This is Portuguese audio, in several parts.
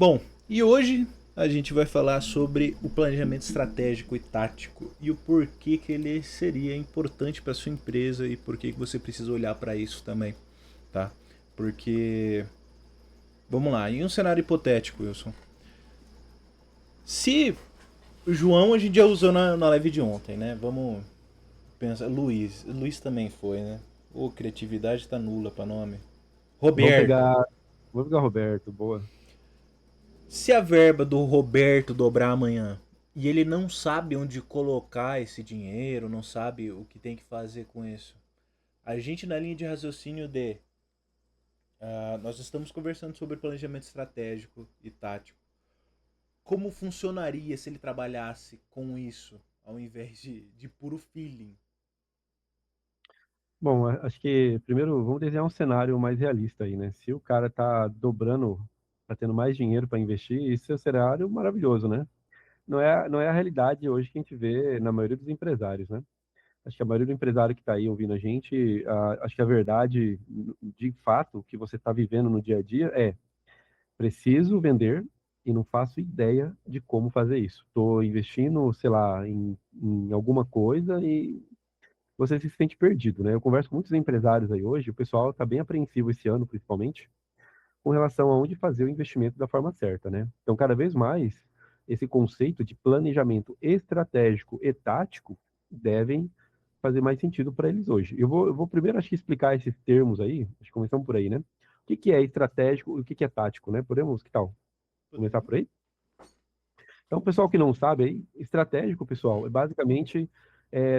Bom, e hoje a gente vai falar sobre o planejamento estratégico e tático e o porquê que ele seria importante para sua empresa e por que você precisa olhar para isso também, tá? Porque, vamos lá, em um cenário hipotético, Wilson, se o João a gente já usou na live de ontem, né? Vamos pensar, Luiz também foi, né? Ô, criatividade tá nula para nome. Vamos Roberto. pegar, vamos pegar Roberto, boa. Se a verba do Roberto dobrar amanhã e ele não sabe onde colocar esse dinheiro, não sabe o que tem que fazer com isso, a gente na linha de raciocínio de nós estamos conversando sobre planejamento estratégico e tático. Como funcionaria se ele trabalhasse com isso ao invés de puro feeling? Bom, acho que primeiro vamos desenhar um cenário mais realista aí, né? Se o cara tá dobrando, tá tendo mais dinheiro para investir, isso é um cenário maravilhoso, né? Não é a realidade hoje que a gente vê na maioria dos empresários, né? Acho que a maioria do empresário que está aí ouvindo a gente, acho que a verdade, de fato, que você está vivendo no dia a dia é: preciso vender e não faço ideia de como fazer isso. Estou investindo, sei lá, em alguma coisa e você se sente perdido, né? Eu converso com muitos empresários aí hoje, o pessoal está bem apreensivo esse ano, principalmente, com relação a onde fazer o investimento da forma certa, né? Então, cada vez mais, esse conceito de planejamento estratégico e tático devem fazer mais sentido para eles hoje. Eu vou primeiro, acho que, explicar esses termos aí, acho que começamos por aí, né? O que que é estratégico e o que que é tático, né? Podemos, que tal? Começar Podemos. por aí? Então, o pessoal que não sabe aí, estratégico, pessoal, é basicamente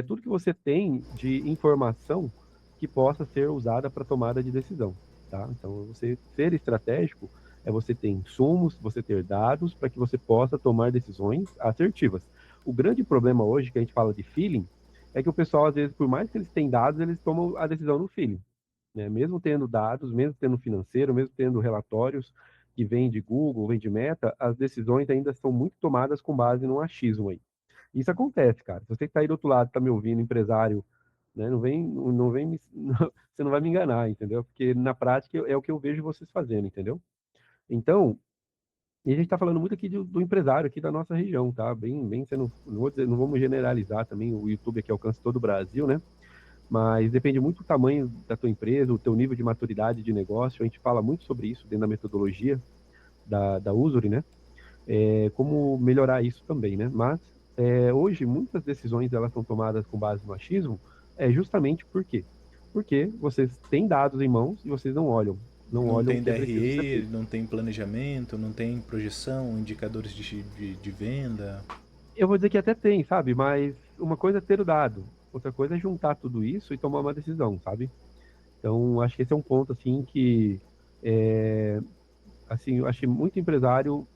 tudo que você tem de informação que possa ser usada para tomada de decisão, tá? Então, você ser estratégico é você ter insumos, você ter dados para que você possa tomar decisões assertivas. O grande problema hoje que a gente fala de feeling é que o pessoal, às vezes, por mais que eles tenham dados, eles tomam a decisão no feeling, né? Mesmo tendo dados, mesmo tendo financeiro, mesmo tendo relatórios que vêm de Google, vêm de Meta, as decisões ainda são muito tomadas com base no achismo aí. Isso acontece, cara. Se você que está aí do outro lado, está me ouvindo, empresário, né, você não vai me enganar, entendeu? Porque na prática é o que eu vejo vocês fazendo, entendeu? Então, e a gente está falando muito aqui do empresário aqui da nossa região, tá? Bem, você não vou dizer, não vamos generalizar também, o YouTube aqui alcança todo o Brasil, né? Mas depende muito do tamanho da tua empresa, o teu nível de maturidade de negócio. A gente fala muito sobre isso dentro da metodologia da Usury, né? Como melhorar isso também, né? Mas hoje muitas decisões elas são tomadas com base no achismo, justamente por quê? Porque vocês têm dados em mãos e vocês não Não olham o tem que é preciso ser DRE, feito. não tem planejamento, não tem projeção, indicadores de venda. Eu vou dizer que até tem, sabe? Mas uma coisa é ter o dado, outra coisa é juntar tudo isso e tomar uma decisão, sabe? Então, acho que esse é um ponto assim que assim, eu acho que muito empresário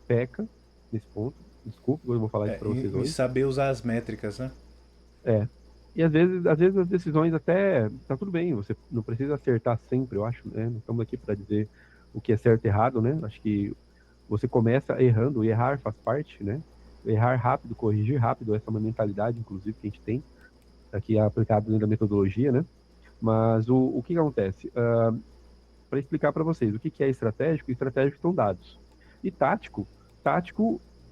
peca nesse ponto. Desculpa, eu vou falar isso para vocês Em hoje. saber usar as métricas, né? É. E às vezes as decisões até tá tudo bem, você não precisa acertar sempre, eu acho, né? Não estamos aqui para dizer o que é certo e errado, né? Acho que você começa errando e errar faz parte, né? Errar rápido, corrigir rápido, essa é uma mentalidade, inclusive, que a gente tem aqui aplicado dentro da metodologia, né? Mas o que acontece? Para explicar para vocês o que que é estratégico, estratégico são dados. E tático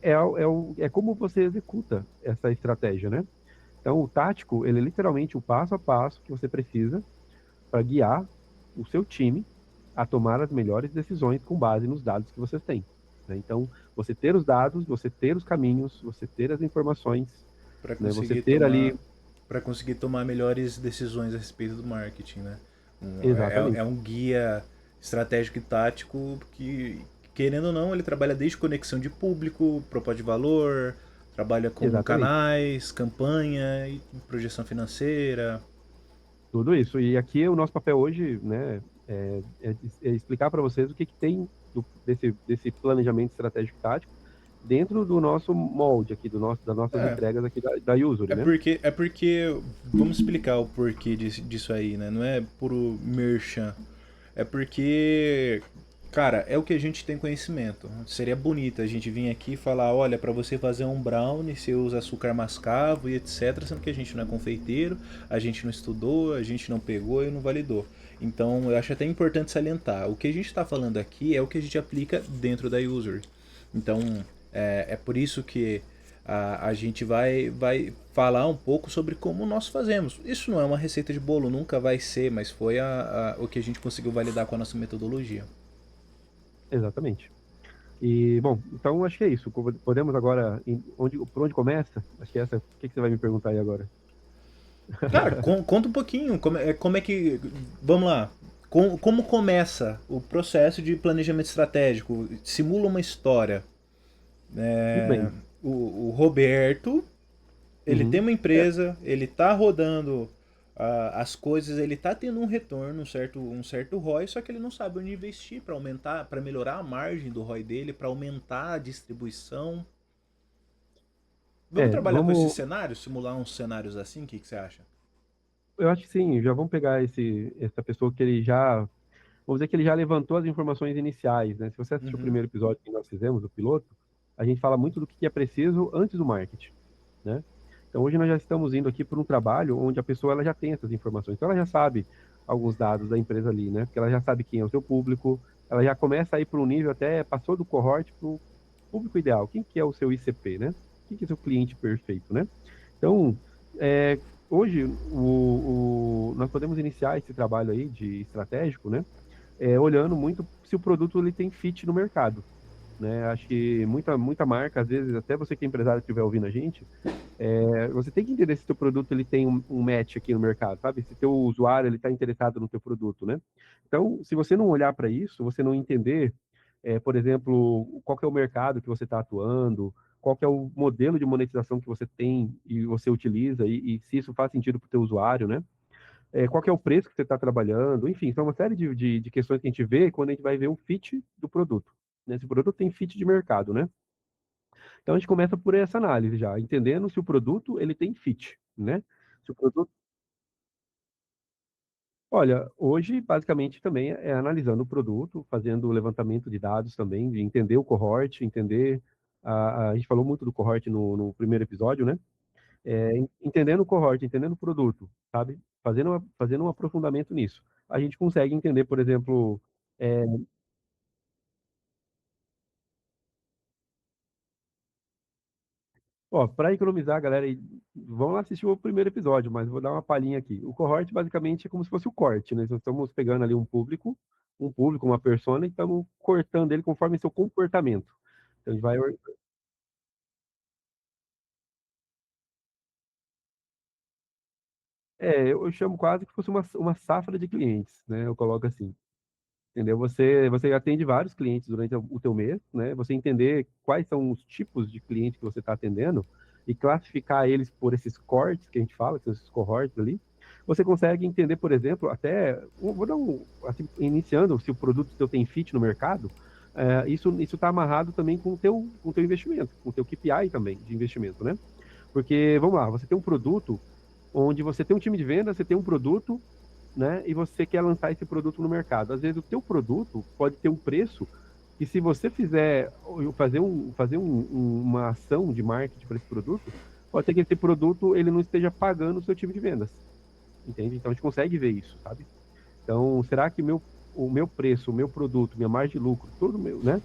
é como você executa essa estratégia, né? Então, o tático, ele é literalmente o passo a passo que você precisa para guiar o seu time a tomar as melhores decisões com base nos dados que vocês têm, né? Então, você ter os dados, você ter os caminhos, você ter as informações, Para né? Você conseguir ter tomar ali, para conseguir tomar melhores decisões a respeito do marketing, né? É exatamente, um guia estratégico e tático que, querendo ou não, ele trabalha desde conexão de público, proposta de valor, trabalha com exatamente. canais, campanha e projeção financeira. Tudo isso. E aqui o nosso papel hoje, né, é explicar para vocês o que que tem desse planejamento estratégico e tático dentro do nosso molde aqui, das nossas É, entregas aqui da Usury, né? é porque, vamos explicar o porquê disso aí, né? Não é puro merchan. É porque, cara, é o que a gente tem conhecimento. Seria bonito a gente vir aqui e falar, olha, para você fazer um brownie, você usa açúcar mascavo e etc, sendo que a gente não é confeiteiro, a gente não estudou, a gente não pegou e não validou. Então, eu acho até importante salientar. O que a gente está falando aqui é o que a gente aplica dentro da user. Então, é por isso que a gente vai falar um pouco sobre como nós fazemos. Isso não é uma receita de bolo, nunca vai ser, mas foi o que a gente conseguiu validar com a nossa metodologia. Exatamente. E, bom, então acho que é isso. Podemos agora, por onde começa? Acho que essa, o que você vai me perguntar aí agora? Cara, conta um pouquinho, como é que. Vamos lá. Como começa o processo de planejamento estratégico? Simula uma história. Muito É, bem. o Roberto, ele tem Uhum. uma É, empresa, ele tá rodando as coisas, ele tá tendo um retorno, um certo ROI, só que ele não sabe onde investir para aumentar, para melhorar a margem do ROI dele, para aumentar a distribuição. Vamos trabalhar com esses vamos. cenários, simular uns cenários assim, o que você acha? Eu acho que sim, já vamos pegar essa pessoa que ele já. Vamos dizer que ele já levantou as informações iniciais, né? Se você assistiu o Uhum, primeiro episódio que nós fizemos, o piloto, a gente fala muito do que é preciso antes do marketing, né? Então hoje nós já estamos indo aqui por um trabalho onde a pessoa ela já tem essas informações. Então ela já sabe alguns dados da empresa ali, né? Porque ela já sabe quem é o seu público, ela já começa a ir para um nível até, passou do cohort para o público ideal. Quem que é o seu ICP, né? Quem que é o seu cliente perfeito, né? Então, hoje nós podemos iniciar esse trabalho aí de estratégico, né? Olhando muito se o produto ele tem fit no mercado, né? Acho que muita marca, às vezes, até você que é empresário que estiver ouvindo a gente, você tem que entender se o teu produto ele tem um match aqui no mercado, sabe? Se teu usuário ele está interessado no teu produto, né? Então, se você não olhar para isso, você não entender, por exemplo, qual que é o mercado que você está atuando, qual que é o modelo de monetização que você tem e você utiliza e se isso faz sentido para o teu usuário, né? Qual que é o preço que você está trabalhando, enfim, são uma série de questões que a gente vê quando a gente vai ver o fit do produto, né? Se o produto tem fit de mercado, né? Então a gente começa por essa análise já, entendendo se o produto ele tem fit, né? Se o produto, olha, hoje basicamente também é analisando o produto, fazendo o levantamento de dados também, de entender o cohort, entender a gente falou muito do cohort no primeiro episódio, né? Entendendo o cohort, entendendo o produto, sabe? Fazendo um aprofundamento nisso. A gente consegue entender, por exemplo, é, ó, para economizar, galera, vão lá assistir o primeiro episódio, mas vou dar uma palhinha aqui. O cohort basicamente é como se fosse o corte, né? Nós estamos pegando ali um público, uma persona, e estamos cortando ele conforme seu comportamento. Então a gente vai. Eu chamo quase que fosse uma safra de clientes, né? Eu coloco assim. Entendeu? Você atende vários clientes durante o teu mês, né? Você entender quais são os tipos de clientes que você está atendendo e classificar eles por esses cortes que a gente fala, que são esses cohorts ali. Você consegue entender, por exemplo, até, vou dar assim, iniciando, se o produto teu tem fit no mercado, isso está amarrado também com o teu investimento, com o teu KPI também de investimento, né? Porque, vamos lá, você tem um produto onde você tem um time de venda, você tem um produto, né? E você quer lançar esse produto no mercado. Às vezes o teu produto pode ter um preço que se você fazer uma ação de marketing para esse produto, pode ser que esse produto ele não esteja pagando o seu time de vendas, entende? Então a gente consegue ver isso, sabe? Então, será que o meu preço, o meu produto, minha margem de lucro, todo meu, né?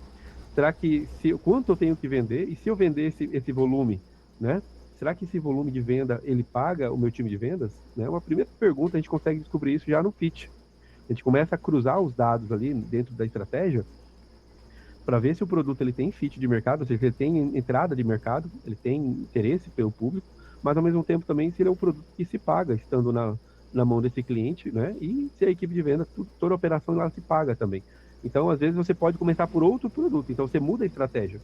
Será que quanto eu tenho que vender e se eu vender esse volume, né? Será que esse volume de venda ele paga o meu time de vendas? Né? Uma primeira pergunta a gente consegue descobrir isso já no pitch. A gente começa a cruzar os dados ali dentro da estratégia para ver se o produto ele tem fit de mercado, ou seja, ele tem entrada de mercado, ele tem interesse pelo público, mas ao mesmo tempo também se ele é um produto que se paga estando na mão desse cliente, né? E se a equipe de venda, toda a operação ela se paga também. Então, às vezes, você pode começar por outro produto, então você muda a estratégia.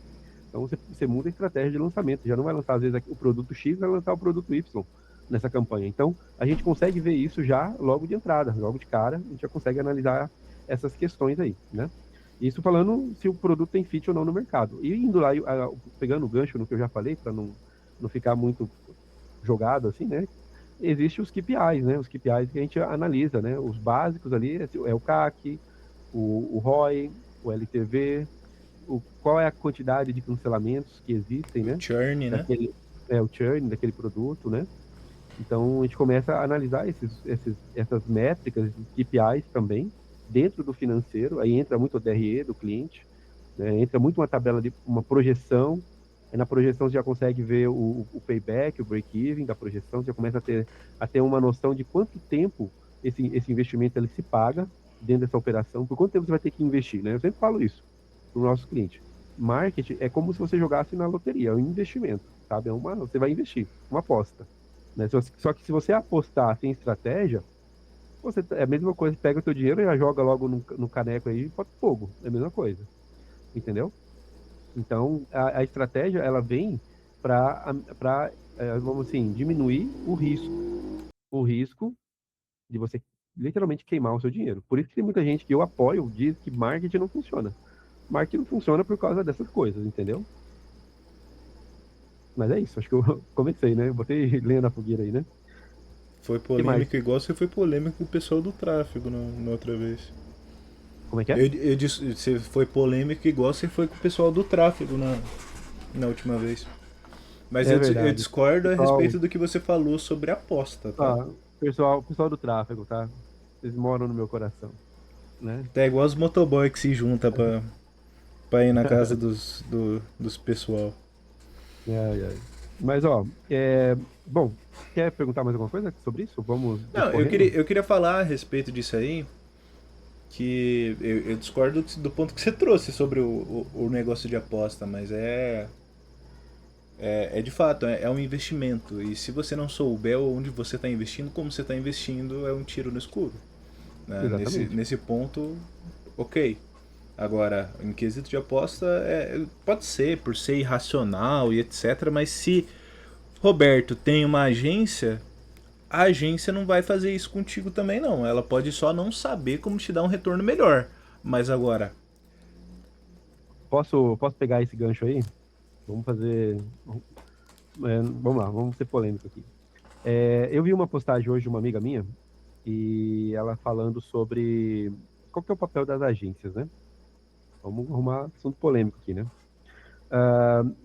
Então, você muda a estratégia de lançamento, já não vai lançar, às vezes, o produto X, vai lançar o produto Y nessa campanha. Então, a gente consegue ver isso já logo de entrada, logo de cara, a gente já consegue analisar essas questões aí, né? Isso falando se o produto tem fit ou não no mercado. E indo lá, pegando o gancho no que eu já falei, para não ficar muito jogado assim, né? Existem os KPIs, né? Os KPIs que a gente analisa, né? Os básicos ali é o CAC, o ROI, o LTV, qual é a quantidade de cancelamentos que existem, O né? churn, né? Daquele, o churn daquele produto, né? Então, a gente começa a analisar essas métricas, esses KPIs também, dentro do financeiro, aí entra muito o DRE do cliente, né? Entra muito uma tabela de uma projeção, e na projeção você já consegue ver o payback, o break-even da projeção, você já começa a ter uma noção de quanto tempo esse investimento ele se paga dentro dessa operação, por quanto tempo você vai ter que investir, né? Eu sempre falo isso para o nosso cliente. Marketing é como se você jogasse na loteria, é um investimento, sabe? Você vai investir, uma aposta. Né? Só que se você apostar sem estratégia, é a mesma coisa, pega o teu dinheiro e já joga logo no caneco aí e bota fogo. É a mesma coisa, entendeu? Então, a estratégia, ela vem para, vamos assim, diminuir o risco de você literalmente queimar o seu dinheiro. Por isso que tem muita gente que eu apoio, diz que marketing não funciona. Marketing não funciona por causa dessas coisas, entendeu? Mas é isso, acho que eu comecei, né? Botei lenha na fogueira aí, né? Foi O que mais? polêmico igual você foi polêmico com o pessoal do tráfego na outra vez. Como é que é? Eu disse, você foi polêmico igual você foi com o pessoal do tráfego na última vez. Mas É eu verdade. discordo a Pessoal, respeito do que você falou sobre aposta, tá? ah, pessoal do tráfego, tá? Vocês moram no meu coração, né? É igual os motoboy que se juntam pra ir na casa dos pessoal. Ai, ai. Mas, ó, bom, quer perguntar mais alguma coisa sobre isso? Vamos Não, discorrendo? eu queria falar a respeito disso aí, que eu discordo do ponto que você trouxe sobre o negócio de aposta, mas é de fato, é um investimento. E se você não souber onde você está investindo, como você está investindo, é um tiro no escuro. Né? Exatamente. Nesse ponto, ok. Agora, em quesito de aposta, pode ser por ser irracional e etc. Mas se Roberto tem uma agência, a agência não vai fazer isso contigo também não. Ela pode só não saber como te dar um retorno melhor. Mas agora, Posso pegar esse gancho aí? Vamos fazer. Vamos lá, vamos ser polêmico aqui. Eu vi uma postagem hoje de uma amiga minha, e ela falando sobre qual que é o papel das agências, né? Vamos arrumar assunto polêmico aqui, né?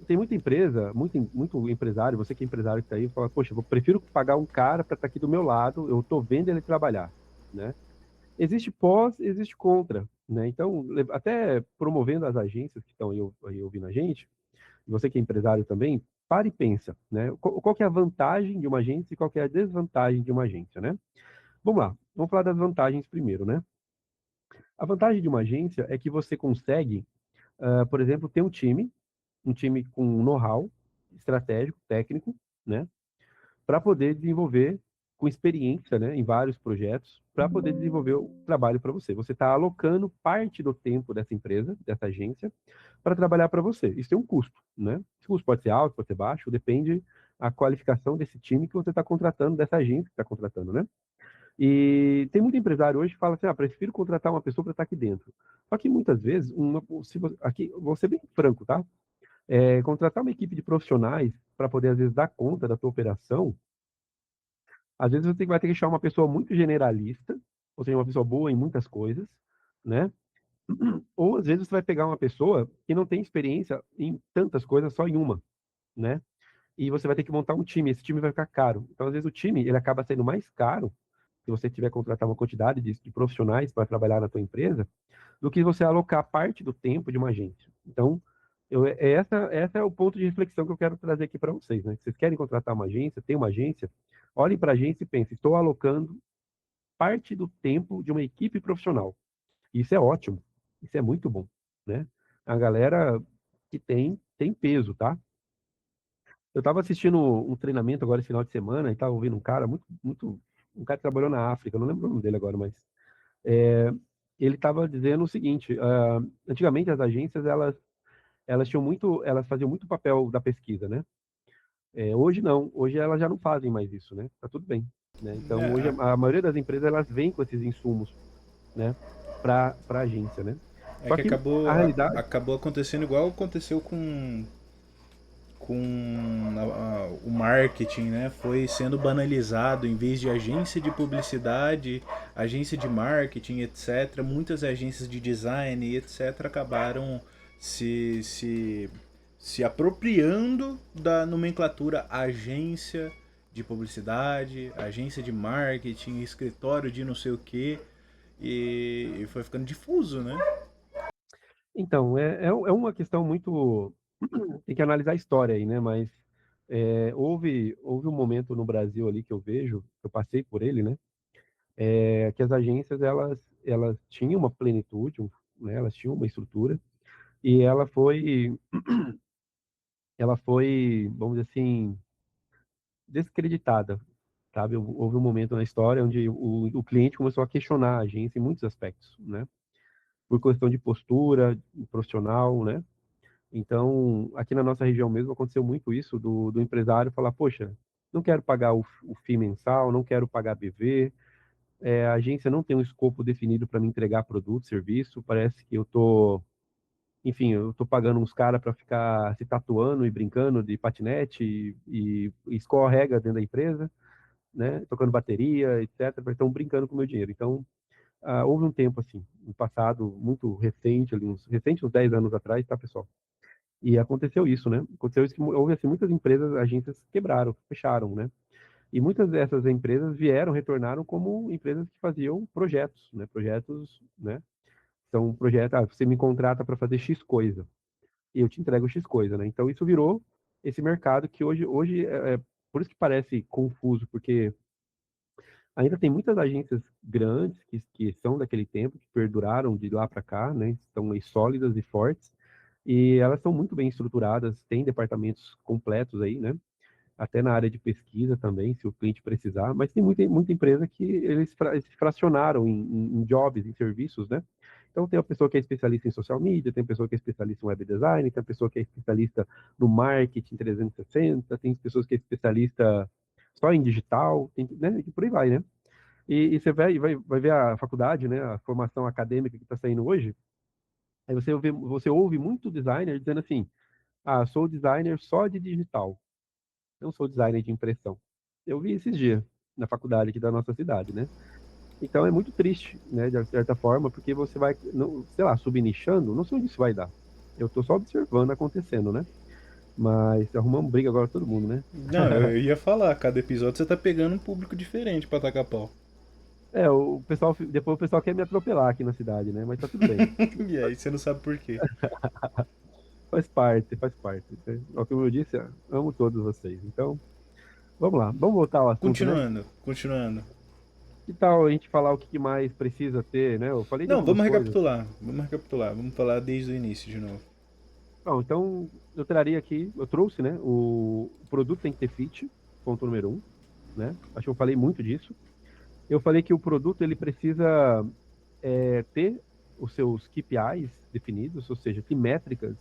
Tem muita empresa, muito empresário, você que é empresário que está aí, fala, poxa, eu prefiro pagar um cara para estar aqui do meu lado, eu estou vendo ele trabalhar, né? Existe pós, existe contra, né? Então, até promovendo as agências que estão aí ouvindo a gente, você que é empresário também, para e pensa, né? Qual que é a vantagem de uma agência e qual que é a desvantagem de uma agência, né? Vamos lá, vamos falar das vantagens primeiro, né? A vantagem de uma agência é que você consegue, por exemplo, ter um time com know-how estratégico, técnico, né? Para poder desenvolver com experiência, né, em vários projetos, para poder desenvolver o trabalho para você. Você está alocando parte do tempo dessa empresa, dessa agência, para trabalhar para você. Isso tem um custo, né? Esse custo pode ser alto, pode ser baixo, depende a qualificação desse time que você está contratando, dessa agência que está contratando, né? E tem muito empresário hoje que fala assim, prefiro contratar uma pessoa para estar aqui dentro. Só que muitas vezes, aqui, vou ser bem franco, tá? Contratar uma equipe de profissionais para poder, às vezes, dar conta da tua operação, às vezes você vai ter que achar uma pessoa muito generalista, ou seja, uma pessoa boa em muitas coisas, né? Ou às vezes você vai pegar uma pessoa que não tem experiência em tantas coisas, só em uma, né? E você vai ter que montar um time, esse time vai ficar caro. Então, às vezes, o time ele acaba sendo mais caro se você tiver que contratar uma quantidade de profissionais para trabalhar na tua empresa, do que você alocar parte do tempo de uma agência. Então, essa é o ponto de reflexão que eu quero trazer aqui para vocês, né? Vocês querem contratar uma agência, tem uma agência, olhem para a agência e pensem, estou alocando parte do tempo de uma equipe profissional. Isso é ótimo, isso é muito bom, né? A galera que tem peso, tá? Eu estava assistindo um treinamento agora esse final de semana e estava ouvindo um cara um cara que trabalhou na África, não lembro o nome dele agora, mas é, ele estava dizendo o seguinte: antigamente as agências elas faziam muito papel da pesquisa, né? Hoje não, hoje elas já não fazem mais isso, né? Tá tudo bem, né? Então hoje é, a maioria das empresas elas vêm com esses insumos, né? Para agência, né? é Só que que a realidade, acabou acontecendo igual aconteceu com o marketing, né? Foi sendo banalizado em vez de agência de publicidade, agência de marketing, etc. Muitas agências de design e etc. acabaram se, se, se apropriando da nomenclatura agência de publicidade, agência de marketing, escritório de não sei o que, e foi ficando difuso, né? Então, é uma questão muito. Tem que analisar a história aí, né? Mas houve um momento no Brasil ali que eu vejo, eu passei por ele, né? Que as agências elas tinham uma plenitude, né? Elas tinham uma estrutura e ela foi, vamos dizer assim, descreditada, sabe? Houve um momento na história onde o cliente começou a questionar a agência em muitos aspectos, né? Por questão de postura profissional, né? Então, aqui na nossa região mesmo aconteceu muito isso do empresário falar, poxa, não quero pagar o FII mensal, não quero pagar BV, a agência não tem um escopo definido para me entregar produto, serviço, parece que enfim, eu tô pagando uns caras para ficar se tatuando e brincando de patinete e escorrega dentro da empresa, né, tocando bateria, etc, estão brincando com o meu dinheiro. Então, houve um tempo assim, no passado muito recente, ali, uns 10 anos atrás, tá, pessoal? E aconteceu isso, né? Aconteceu isso que houve assim, muitas empresas, agências quebraram, fecharam, né? E muitas dessas empresas retornaram como empresas que faziam projetos, né? Projetos, né? São projetos, você me contrata para fazer X coisa e eu te entrego X coisa, né? Então isso virou esse mercado que hoje por isso que parece confuso, porque ainda tem muitas agências grandes que são daquele tempo, que perduraram de lá para cá, né? Estão aí sólidas e fortes, e elas são muito bem estruturadas, têm departamentos completos aí, né? Até na área de pesquisa também, se o cliente precisar, mas tem muita empresa que eles fracionaram em jobs, em serviços, né? Então tem a pessoa que é especialista em social media, tem a pessoa que é especialista em web design, tem a pessoa que é especialista no marketing 360, tem pessoas que é especialista só em digital, né? E por aí vai, né? E você vai ver a faculdade, né? A formação acadêmica que está saindo hoje, aí você ouve muito designer dizendo assim, sou designer só de digital, não sou designer de impressão. Eu vi esses dias na faculdade aqui da nossa cidade, né? Então é muito triste, né, de certa forma, porque você vai, não, sei lá, subnichando, não sei onde isso vai dar. Eu tô só observando acontecendo, né? Mas arrumamos briga agora todo mundo, né? Não, eu ia falar, cada episódio você tá pegando um público diferente pra tacar pau. O pessoal, depois o pessoal quer me atropelar aqui na cidade, né? Mas tá tudo bem. E aí você não sabe por quê. Faz parte, faz parte. Como eu disse, amo todos vocês. Então, vamos lá, vamos voltar ao assunto, né? Continuando, continuando. Que tal a gente falar o que mais precisa ter, né? Eu falei de Não, algumas vamos coisas. recapitular. Vamos recapitular. Vamos falar desde o início de novo. Bom, então eu traria aqui, eu trouxe, né? O produto tem que ter fit, ponto número um, né? Acho que eu falei muito disso. Eu falei que o produto ele precisa ter os seus KPIs definidos, ou seja, que métricas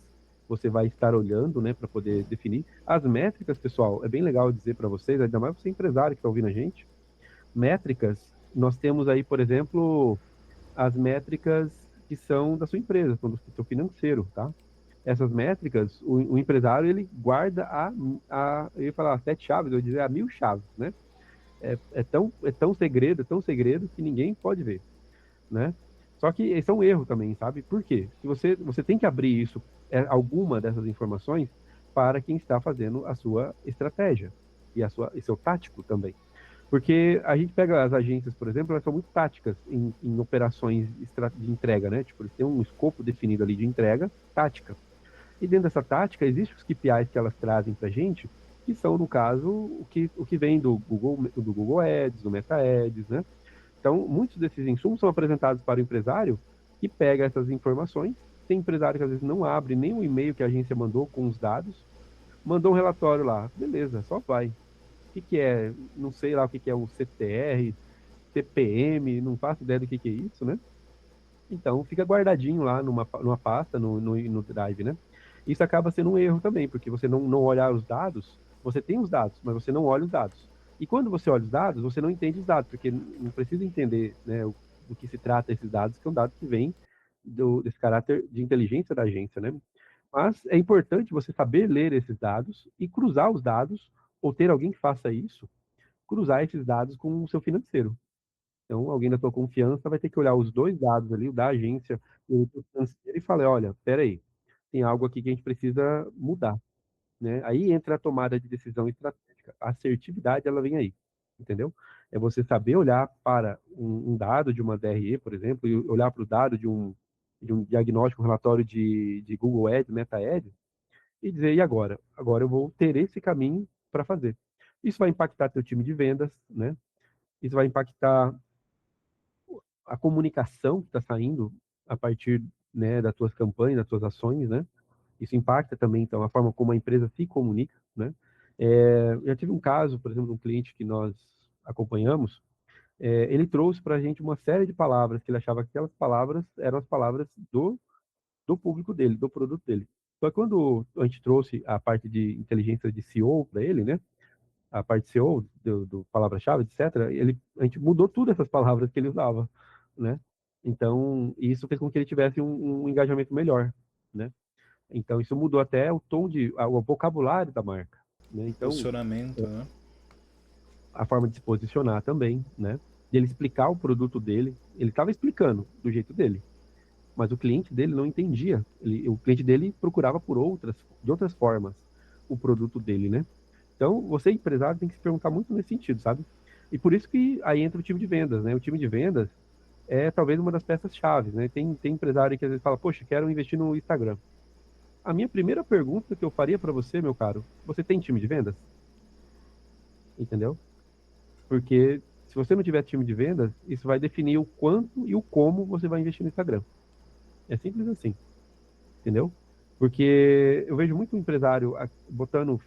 você vai estar olhando, né, para poder definir. As métricas, pessoal, é bem legal dizer para vocês, ainda mais você empresário que está ouvindo a gente, métricas, nós temos aí, por exemplo, as métricas que são da sua empresa, do seu financeiro, tá? Essas métricas, o empresário, ele guarda eu ia falar 7 chaves, eu ia dizer a 1.000 chaves, né? É tão segredo que ninguém pode ver, né? Só que esse é um erro também, sabe? Por quê? Se você tem que abrir isso, alguma dessas informações, para quem está fazendo a sua estratégia e seu tático também. Porque a gente pega as agências, por exemplo, elas são muito táticas em operações de entrega, né? Tipo, eles têm um escopo definido ali de entrega, tática. E dentro dessa tática, existem os KPIs que elas trazem para a gente, que são, no caso, o que vem do Google Ads, do Meta Ads, né? Então, muitos desses insumos são apresentados para o empresário que pega essas informações. Tem empresário que às vezes não abre nem o e-mail que a agência mandou com os dados, mandou um relatório lá, beleza, só vai. O que é? Não sei lá o que é um CTR, CPM, não faço ideia do que é isso, né? Então, fica guardadinho lá numa pasta, no Drive, né? Isso acaba sendo um erro também, porque você não olhar os dados, você tem os dados, mas você não olha os dados. E quando você olha os dados, você não entende os dados, porque não precisa entender, né, do que se trata esses dados, que é um dado que vem desse caráter de inteligência da agência, né? Mas é importante você saber ler esses dados e cruzar os dados, ou ter alguém que faça isso, cruzar esses dados com o seu financeiro. Então, alguém da tua confiança vai ter que olhar os dois dados ali, o da agência e o do financeiro, e falar, olha, peraí, tem algo aqui que a gente precisa mudar, né? Aí entra a tomada de decisão estratégica. prática. A assertividade, ela vem aí, entendeu? É você saber olhar para um dado de uma DRE, por exemplo, e olhar para o dado de um diagnóstico, um relatório de Google Ads, Meta Ads, e dizer, e agora? Agora eu vou ter esse caminho para fazer. Isso vai impactar teu time de vendas, né? Isso vai impactar a comunicação que está saindo a partir, né, das tuas campanhas, das tuas ações, né? Isso impacta também, então, a forma como a empresa se comunica, né? Eu já tive um caso, por exemplo, de um cliente que nós acompanhamos, ele trouxe para a gente uma série de palavras que ele achava que aquelas palavras eram as palavras do público dele, do produto dele. Só que quando a gente trouxe a parte de inteligência de SEO para ele, né? A parte de SEO, do palavra-chave, etc., a gente mudou todas essas palavras que ele usava, né? Então, isso fez com que ele tivesse um engajamento melhor, né? Então, isso mudou até o tom o vocabulário da marca, né? Então, Posicionamento, né? a forma de se posicionar também, né? De ele explicar o produto dele, ele estava explicando do jeito dele, mas o cliente dele não entendia. O cliente dele procurava de outras formas o produto dele, né? Então, você empresário tem que se perguntar muito nesse sentido, sabe? E por isso que aí entra o time de vendas, né? O time de vendas é talvez uma das peças-chave, né? Tem empresário que às vezes fala, poxa, quero investir no Instagram. A minha primeira pergunta que eu faria para você, meu caro, você tem time de vendas? Entendeu? Porque se você não tiver time de vendas, isso vai definir o quanto e o como você vai investir no Instagram. É simples assim, entendeu? Porque eu vejo muito empresário botando,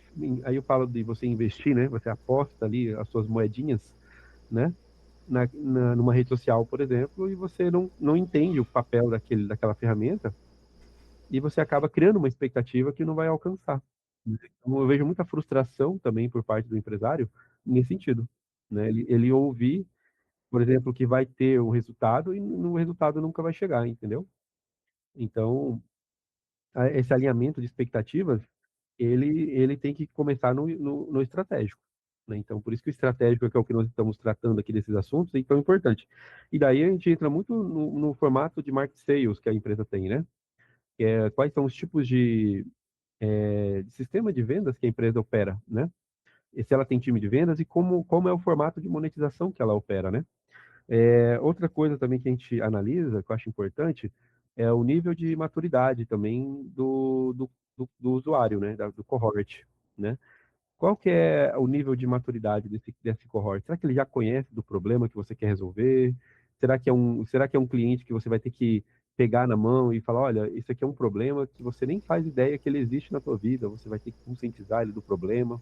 aí eu falo de você investir, né? Você aposta ali as suas moedinhas, né? Numa rede social, por exemplo, e você não entende o papel daquela ferramenta e você acaba criando uma expectativa que não vai alcançar. Então, eu vejo muita frustração também por parte do empresário nesse sentido, né? Ele ouvir, por exemplo, que vai ter um resultado e no resultado nunca vai chegar, entendeu? Então, esse alinhamento de expectativas, ele tem que começar no estratégico, né? Então, por isso que o estratégico, que é o que nós estamos tratando aqui desses assuntos, é tão importante. E daí a gente entra muito no formato de market sales que a empresa tem, né? Que é, quais são os tipos de sistema de vendas que a empresa opera, né? E se ela tem time de vendas e como é o formato de monetização que ela opera, né? Outra coisa também que a gente analisa, que eu acho importante, é o nível de maturidade também do usuário, né? Do cohort, né? Qual que é o nível de maturidade desse cohort? Será que ele já conhece do problema que você quer resolver? Será que é um cliente que você vai ter que pegar na mão e falar, olha, isso aqui é um problema que você nem faz ideia que ele existe na tua vida, você vai ter que conscientizar ele do problema.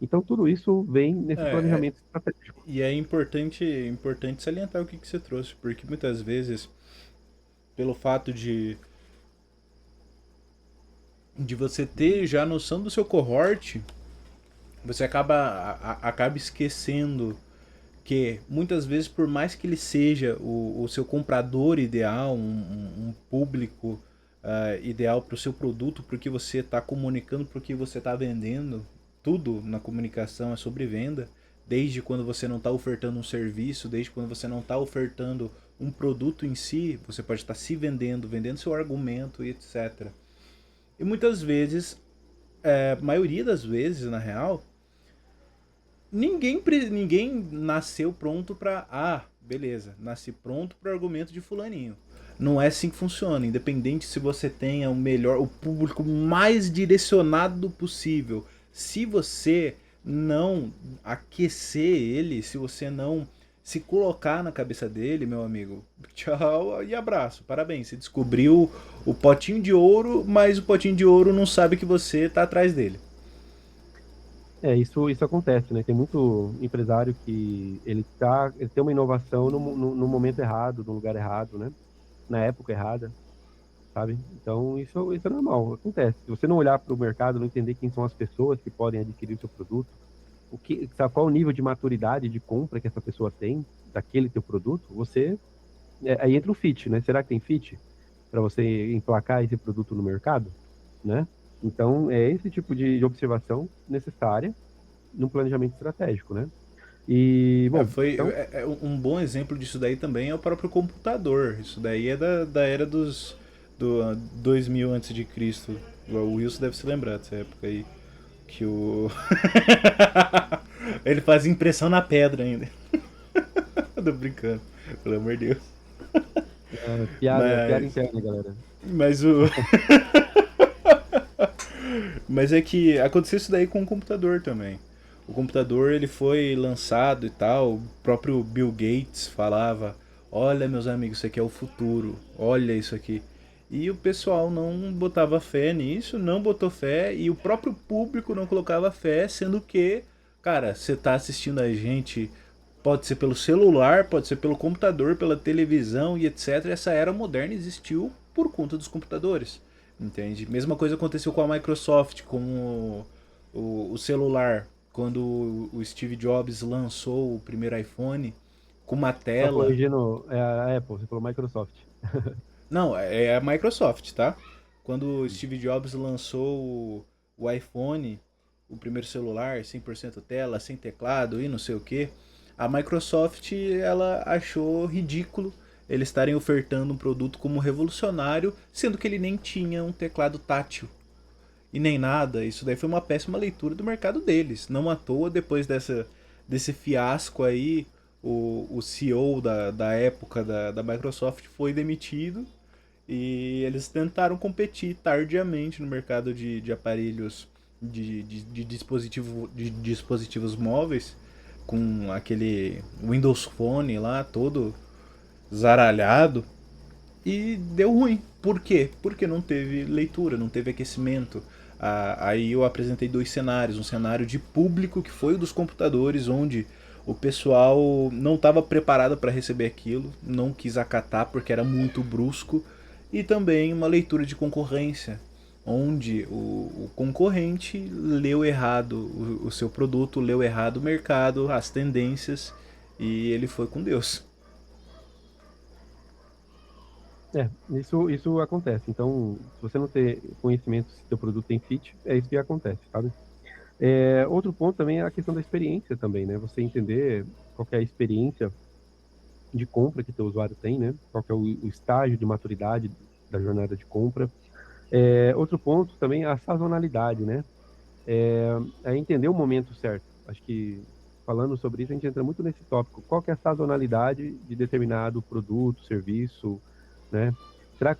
Então, tudo isso vem nesse É, planejamento estratégico. e é importante salientar o que você trouxe, porque muitas vezes, pelo fato de você ter já noção do seu cohort, você acaba esquecendo que muitas vezes, por mais que ele seja o seu comprador ideal, um público ideal para o seu produto, para o que você está comunicando, para o que você está vendendo, tudo na comunicação é sobre venda, desde quando você não está ofertando um serviço, desde quando você não está ofertando um produto em si, você pode estar se vendendo, vendendo seu argumento e etc. E muitas vezes, maioria das vezes, na real, ninguém nasceu pronto pra. Ah, beleza, nasci pronto pro argumento de fulaninho. Não é assim que funciona. Independente se você tenha o público mais direcionado possível. Se você não aquecer ele, se você não se colocar na cabeça dele, meu amigo, tchau e abraço. Parabéns, você descobriu o potinho de ouro, mas o potinho de ouro não sabe que você tá atrás dele. Isso acontece, né? Tem muito empresário que ele tem uma inovação no momento errado, no lugar errado, né? Na época errada, sabe? Então, isso é normal, acontece. Se você não olhar para o mercado, não entender quem são as pessoas que podem adquirir o seu produto, sabe, qual o nível de maturidade de compra que essa pessoa tem daquele teu produto, aí entra o fit, né? Será que tem fit para você emplacar esse produto no mercado, né? Então, é esse tipo de observação necessária no planejamento estratégico, né? E, bom, então, Um bom exemplo disso daí também é o próprio computador. Isso daí é da era do 2000 antes de Cristo. O Wilson deve se lembrar dessa época aí. Que o. Ele faz impressão na pedra ainda. Tô brincando, pelo amor de Deus. Piada Mas. interna, galera. Mas o. Mas é que aconteceu isso daí com o computador também. O computador ele foi lançado e tal, o próprio Bill Gates falava: "Olha, meus amigos, isso aqui é o futuro. Olha isso aqui". E o pessoal não botava fé nisso, não botou fé e o próprio público não colocava fé, sendo que, cara, você tá assistindo a gente, pode ser pelo celular, pode ser pelo computador, pela televisão e etc. Essa era moderna existiu por conta dos computadores. Entende? Mesma coisa aconteceu com a Microsoft, com o celular. Quando o Steve Jobs lançou o primeiro iPhone com uma Só tela. corrigindo, é a Apple, você falou Microsoft. Não, é a Microsoft, tá? Quando o Steve Jobs lançou o iPhone, o primeiro celular, 100% tela, sem teclado e não sei o que, a Microsoft ela achou ridículo eles estarem ofertando um produto como revolucionário, sendo que ele nem tinha um teclado tátil e nem nada. Isso daí foi uma péssima leitura do mercado deles. Não à toa, depois desse fiasco aí, o CEO da época da Microsoft foi demitido e eles tentaram competir tardiamente no mercado de aparelhos de dispositivos móveis com aquele Windows Phone lá todo zaralhado e deu ruim. Por quê? Porque não teve leitura, não teve aquecimento. Aí eu apresentei dois cenários. Um cenário de público, que foi o dos computadores, onde o pessoal não estava preparado para receber aquilo, não quis acatar porque era muito brusco. E também uma leitura de concorrência, onde o concorrente leu errado o seu produto, leu errado o mercado, as tendências, e ele foi com Deus. Isso acontece. Então, se você não ter conhecimento se seu produto tem fit, é isso que acontece, sabe? Outro ponto também é a questão da experiência também, né? Você entender qual que é a experiência de compra que teu usuário tem, né? Qual que é o estágio de maturidade da jornada de compra. Outro ponto também é a sazonalidade, né? É entender o momento certo. Acho que falando sobre isso, a gente entra muito nesse tópico. Qual que é a sazonalidade de determinado produto, serviço, né? Será,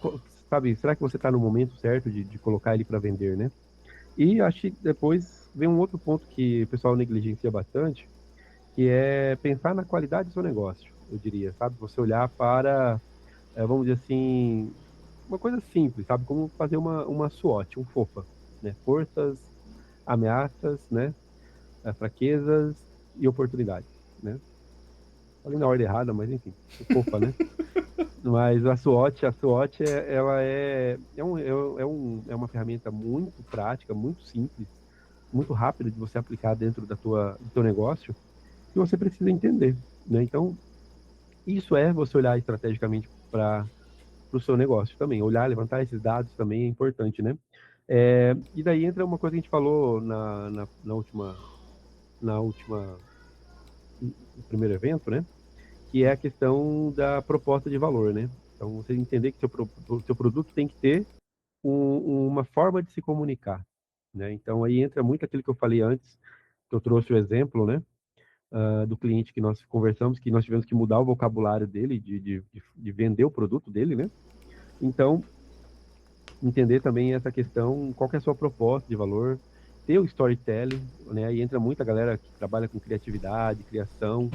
sabe, será que você está no momento certo de colocar ele para vender, né? E acho que depois vem um outro ponto que o pessoal negligencia bastante, que é pensar na qualidade do seu negócio, eu diria, sabe? Você olhar para, vamos dizer assim, uma coisa simples, sabe? Como fazer uma SWOT, um FOPA, né? Forças, ameaças, né? Fraquezas e oportunidades, né? Falei na ordem errada, mas enfim, o FOPA, né? Mas a SWOT ela é uma ferramenta muito prática, muito simples, muito rápida de você aplicar dentro do teu negócio, que você precisa entender, né? Então, isso é você olhar estrategicamente para o seu negócio também. Olhar, levantar esses dados também é importante, né? E daí entra uma coisa que a gente falou na última, no primeiro evento, né? Que é a questão da proposta de valor, né? Então, você entender que o seu produto tem que ter uma forma de se comunicar, né? Então, aí entra muito aquilo que eu falei antes, que eu trouxe o exemplo, né? Do cliente que nós conversamos, que nós tivemos que mudar o vocabulário dele, de vender o produto dele, né? Então, entender também essa questão, qual que é a sua proposta de valor, ter o storytelling, né? Aí entra muita galera que trabalha com criatividade, criação,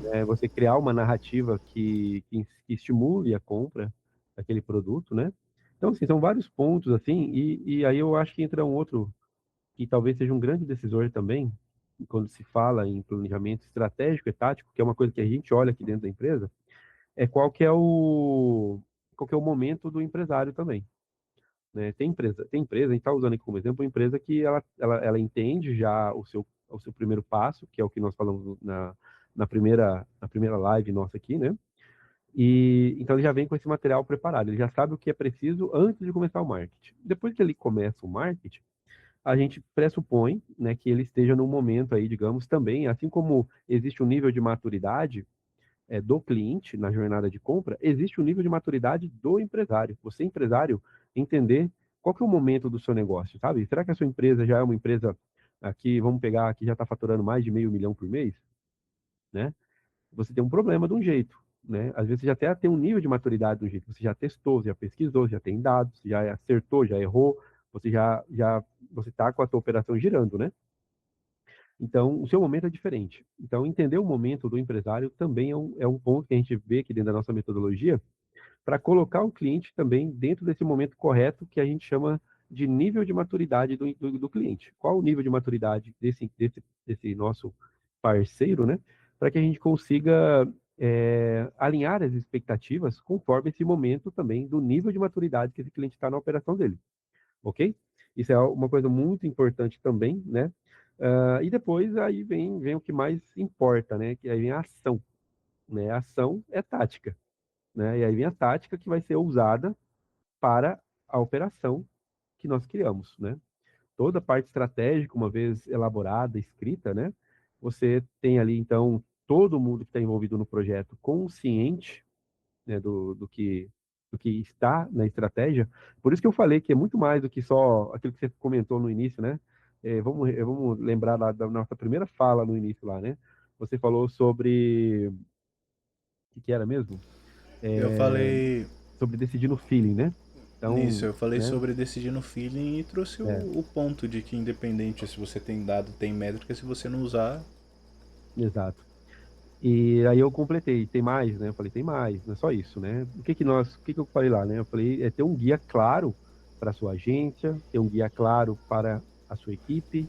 né? Você criar uma narrativa que estimule a compra daquele produto, né? Então, assim, são vários pontos, assim, e aí eu acho que entra um outro, que talvez seja um grande decisor também, quando se fala em planejamento estratégico e tático, que é uma coisa que a gente olha aqui dentro da empresa, é qual que é o momento do empresário também, né? Tem empresa, a gente está usando aqui como exemplo, uma empresa que ela entende já o seu primeiro passo, que é o que nós falamos na primeira live nossa aqui, né? E então ele já vem com esse material preparado, ele já sabe o que é preciso antes de começar o marketing. Depois que ele começa o marketing, a gente pressupõe, né, que ele esteja num momento aí, digamos, também, assim como existe um nível de maturidade do cliente na jornada de compra, existe um nível de maturidade do empresário. Você, empresário, entender qual que é o momento do seu negócio, sabe? Será que a sua empresa já é uma empresa aqui, vamos pegar, aqui já está faturando mais de meio milhão por mês, né? Você tem um problema de um jeito, né? Às vezes você já até tem um nível de maturidade de um jeito, você já testou, você já pesquisou, já tem dados, você já acertou, já errou, você você está com a sua operação girando, né? Então, o seu momento é diferente. Então, entender o momento do empresário também é um ponto que a gente vê aqui dentro da nossa metodologia, para colocar o cliente também dentro desse momento correto que a gente chama de nível de maturidade do cliente. Qual o nível de maturidade desse nosso parceiro, né? Para que a gente consiga alinhar as expectativas conforme esse momento também do nível de maturidade que esse cliente está na operação dele, ok? Isso é uma coisa muito importante também, né? E depois aí vem o que mais importa, né? Que aí vem a ação, né? A ação é tática, né? E aí vem a tática que vai ser usada para a operação que nós criamos, né? Toda a parte estratégica, uma vez elaborada, escrita, né? Você tem ali, então, todo mundo que está envolvido no projeto consciente, né, do que está na estratégia. Por isso que eu falei que é muito mais do que só aquilo que você comentou no início, né? Vamos lembrar lá da nossa primeira fala no início lá, né? Você falou sobre... O que era mesmo? Eu falei Sobre decidir no feeling, né? nisso, Então, eu falei né? sobre decidir no feeling e trouxe É, o ponto de que independente se você tem dado, tem métrica, se você não usar, exato. E aí eu completei, tem mais, né? Eu falei, tem mais, não é só isso, né? O que que eu falei lá, né? Eu falei, é ter um guia claro para a sua agência, ter um guia claro para a sua equipe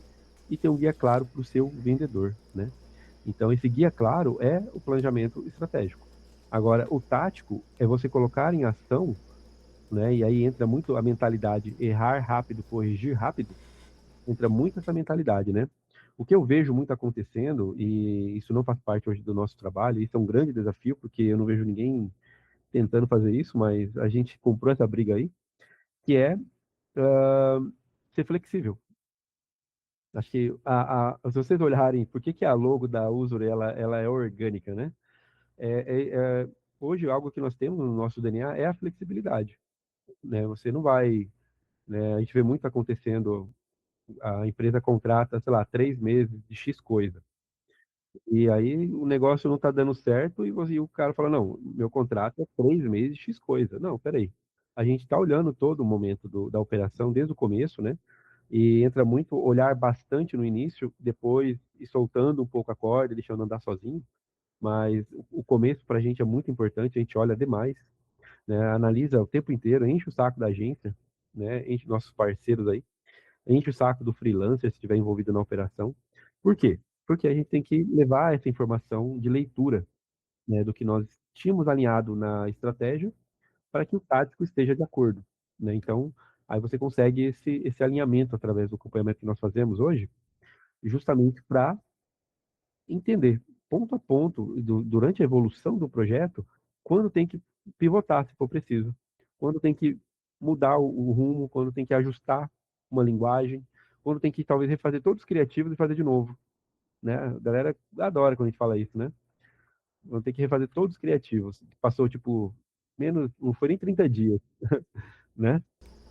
e ter um guia claro para o seu vendedor, né? Então, esse guia claro é o planejamento estratégico. Agora, o tático é você colocar em ação, né? E aí entra muito a mentalidade errar rápido, corrigir rápido, entra muito essa mentalidade, né? O que eu vejo muito acontecendo, e isso não faz parte hoje do nosso trabalho, isso é um grande desafio, porque eu não vejo ninguém tentando fazer isso, mas a gente comprou essa briga aí, que é ser flexível. Acho que se vocês olharem por que a logo da User ela é orgânica, né? É, é, é, hoje algo que nós temos no nosso DNA é a flexibilidade, né? Você não vai, né? A gente vê muito acontecendo, a empresa contrata, sei lá, 3 meses de X coisa. E aí o negócio não está dando certo e o cara fala, não, meu contrato é 3 meses X coisa. Não, peraí. A gente está olhando todo o momento da operação, desde o começo, né? E entra muito olhar bastante no início, depois ir soltando um pouco a corda, deixando andar sozinho. Mas o começo para a gente é muito importante, a gente olha demais, né? Analisa o tempo inteiro, enche o saco da agência, né? Enche nossos parceiros aí, enche o saco do freelancer se estiver envolvido na operação. Por quê? Porque a gente tem que levar essa informação de leitura, né, do que nós tínhamos alinhado na estratégia para que o tático esteja de acordo, né? Então, aí você consegue esse alinhamento através do acompanhamento que nós fazemos hoje, justamente para entender ponto a ponto, durante a evolução do projeto, quando tem que pivotar, se for preciso, quando tem que mudar o rumo, quando tem que ajustar uma linguagem, quando tem que talvez refazer todos os criativos e fazer de novo, né? A galera adora quando a gente fala isso, né? Vão ter que refazer todos os criativos. Passou, tipo, menos, não foi nem 30 dias, né?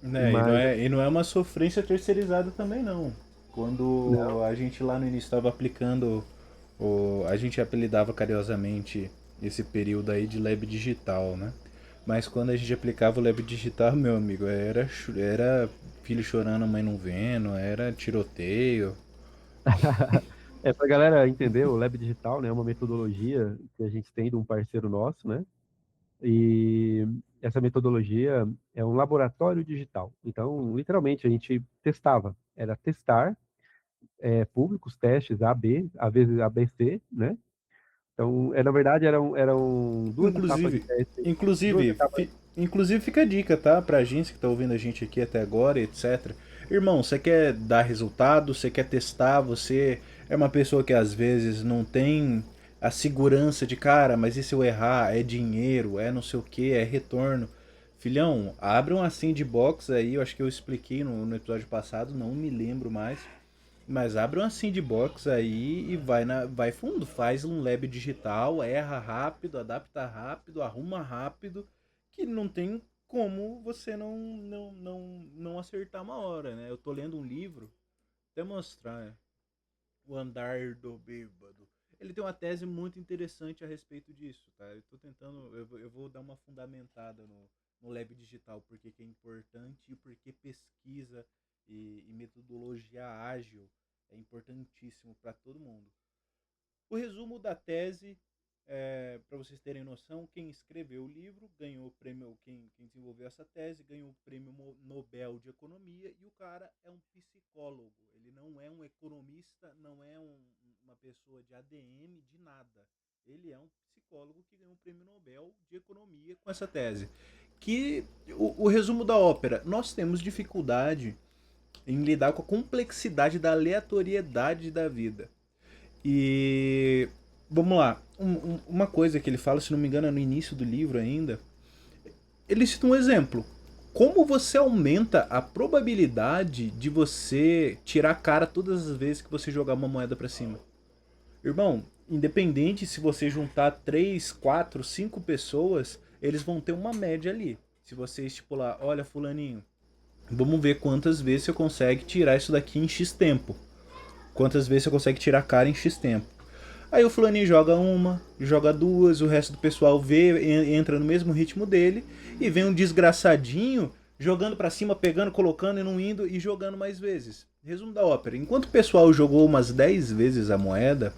né? Mas, E não é uma sofrência terceirizada também não. Quando não, a gente lá no início estava aplicando, a gente apelidava carinhosamente esse período aí de lab digital, né? Mas quando a gente aplicava o lab digital, meu amigo, era filho chorando, mãe não vendo, era tiroteio. é pra galera entender, o Lab Digital, né, é uma metodologia que a gente tem de um parceiro nosso, né? E essa metodologia é um laboratório digital. Então, literalmente, a gente testava. Era testar públicos, testes A, B, às vezes A, B, C, né? Então, na verdade, eram duas etapas de Inclusive, teste. Duas inclusive, etapas. inclusive fica a dica, tá? Pra agência que tá ouvindo a gente aqui até agora, etc. Irmão, você quer dar resultado, você quer testar, você é uma pessoa que às vezes não tem a segurança de, cara, mas e se eu errar? É dinheiro, é não sei o que, é retorno. Filhão, abre um sandbox aí, eu acho que eu expliquei no episódio passado, não me lembro mais. Mas abre uma sandbox aí e vai fundo. Faz um lab digital, erra rápido, adapta rápido, arruma rápido, que não tem como você não acertar uma hora, né? Eu tô lendo um livro, até mostrar. O Andar do Bêbado. Ele tem uma tese muito interessante a respeito disso, tá? Eu tô tentando, eu vou dar uma fundamentada no Lab Digital, porque que é importante e porque pesquisa e metodologia ágil é importantíssimo para todo mundo. O resumo da tese, para vocês terem noção, quem escreveu o livro ganhou o prêmio, quem desenvolveu essa tese ganhou o prêmio Nobel de Economia e o cara é um psicólogo. Ele não é um economista, não é uma pessoa de ADM, de nada. Ele é um psicólogo que ganhou o prêmio Nobel de Economia com essa tese. Que o resumo da ópera, nós temos dificuldade em lidar com a complexidade da aleatoriedade da vida. E vamos lá, uma coisa que ele fala, se não me engano, é no início do livro ainda. Ele cita um exemplo. Como você aumenta a probabilidade de você tirar a cara todas as vezes que você jogar uma moeda para cima? Irmão, independente se você juntar 3, 4, 5 pessoas, eles vão ter uma média ali. Se você estipular, olha, fulaninho, vamos ver quantas vezes você consegue tirar isso daqui em X tempo. Quantas vezes você consegue tirar a cara em X tempo. Aí o fulaninho joga uma, joga duas, o resto do pessoal vê, entra no mesmo ritmo dele e vem um desgraçadinho jogando pra cima, pegando, colocando e não indo e jogando mais vezes. Resumo da ópera: enquanto o pessoal jogou umas 10 vezes a moeda,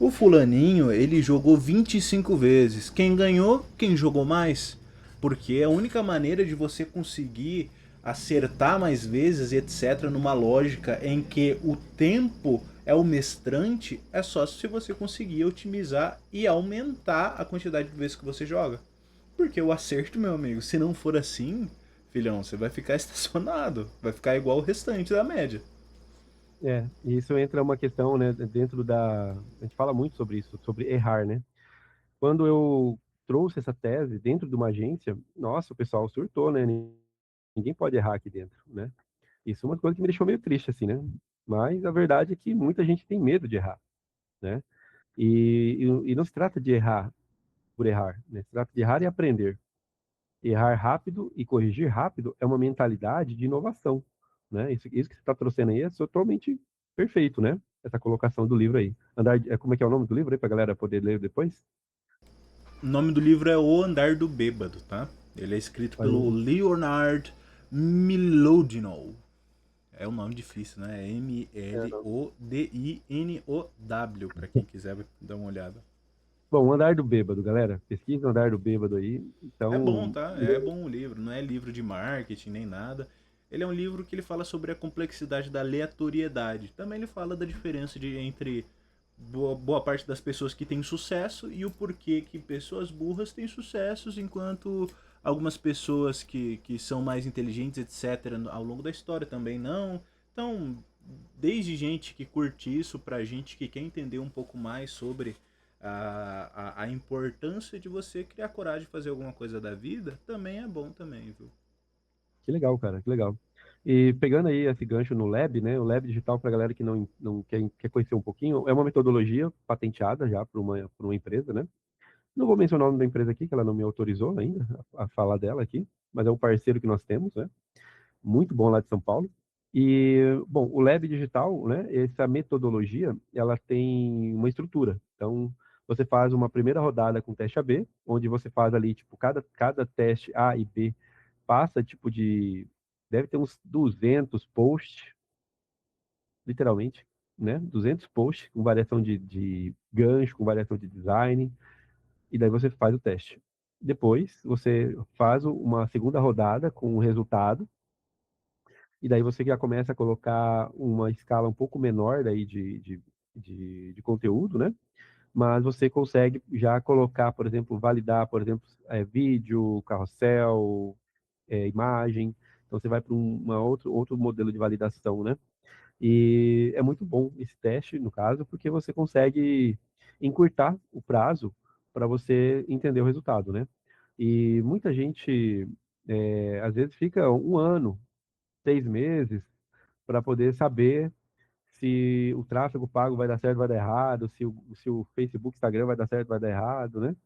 o fulaninho ele jogou 25 vezes. Quem ganhou? Quem jogou mais. Porque é a única maneira de você conseguir acertar mais vezes, etc., numa lógica em que o tempo é o mestrante, é só se você conseguir otimizar e aumentar a quantidade de vezes que você joga. Porque o acerto, meu amigo, se não for assim, filhão, você vai ficar estacionado. Vai ficar igual o restante da média. E isso entra uma questão, né, dentro da... A gente fala muito sobre isso, sobre errar, né? Quando eu trouxe essa tese dentro de uma agência, nossa, o pessoal surtou, né? Ninguém pode errar aqui dentro, né? Isso é uma coisa que me deixou meio triste, assim, né? Mas a verdade é que muita gente tem medo de errar, né? E não se trata de errar por errar, né? Se trata de errar e aprender. Errar rápido e corrigir rápido é uma mentalidade de inovação, né? Isso que você está trouxendo aí é totalmente perfeito, né? Essa colocação do livro aí. Como é que é o nome do livro aí para a galera poder ler depois? O nome do livro é O Andar do Bêbado, tá? Ele é escrito pelo Aí, Leonard Milodinow. É um nome difícil, né? não. Milodinow, para quem quiser dar uma olhada. Bom, o Andar do Bêbado, galera. Pesquisa o Andar do Bêbado aí. É bom, Então, tá? É bom o livro, não é livro de marketing nem nada. Ele é um livro que ele fala sobre a complexidade da aleatoriedade. Também ele fala da diferença entre boa parte das pessoas que têm sucesso e o porquê que pessoas burras têm sucessos, enquanto algumas pessoas que são mais inteligentes, etc., ao longo da história também não. Então, desde gente que curte isso pra gente que quer entender um pouco mais sobre a importância de você criar coragem de fazer alguma coisa da vida, também é bom também, viu? que legal, cara, que legal. E pegando aí esse gancho no Lab, né? O Lab digital, para a galera que não quer conhecer um pouquinho, é uma metodologia patenteada já por uma empresa, né? Não vou mencionar o nome da empresa aqui, que ela não me autorizou ainda a falar dela aqui, mas é um parceiro que nós temos, né? Muito bom lá de São Paulo. E, bom, o Lab Digital, né? Essa metodologia, ela tem uma estrutura. Então, você faz uma primeira rodada com teste A/B, onde você faz ali, tipo, cada teste A e B passa, tipo, deve ter uns 200 posts, literalmente, né? 200 posts, com variação de gancho, com variação de design, e daí você faz o teste. Depois, você faz uma segunda rodada com o resultado, e daí você já começa a colocar uma escala um pouco menor daí de conteúdo, né? Mas você consegue já colocar, por exemplo, validar, por exemplo, vídeo, carrossel, imagem. Então você vai para outro modelo de validação, né? E é muito bom esse teste, no caso, porque você consegue encurtar o prazo para você entender o resultado, né? E muita gente, às vezes, fica um ano, 6 meses, para poder saber se o tráfego pago vai dar certo, vai dar errado, se o Facebook, Instagram vai dar certo, vai dar errado, né?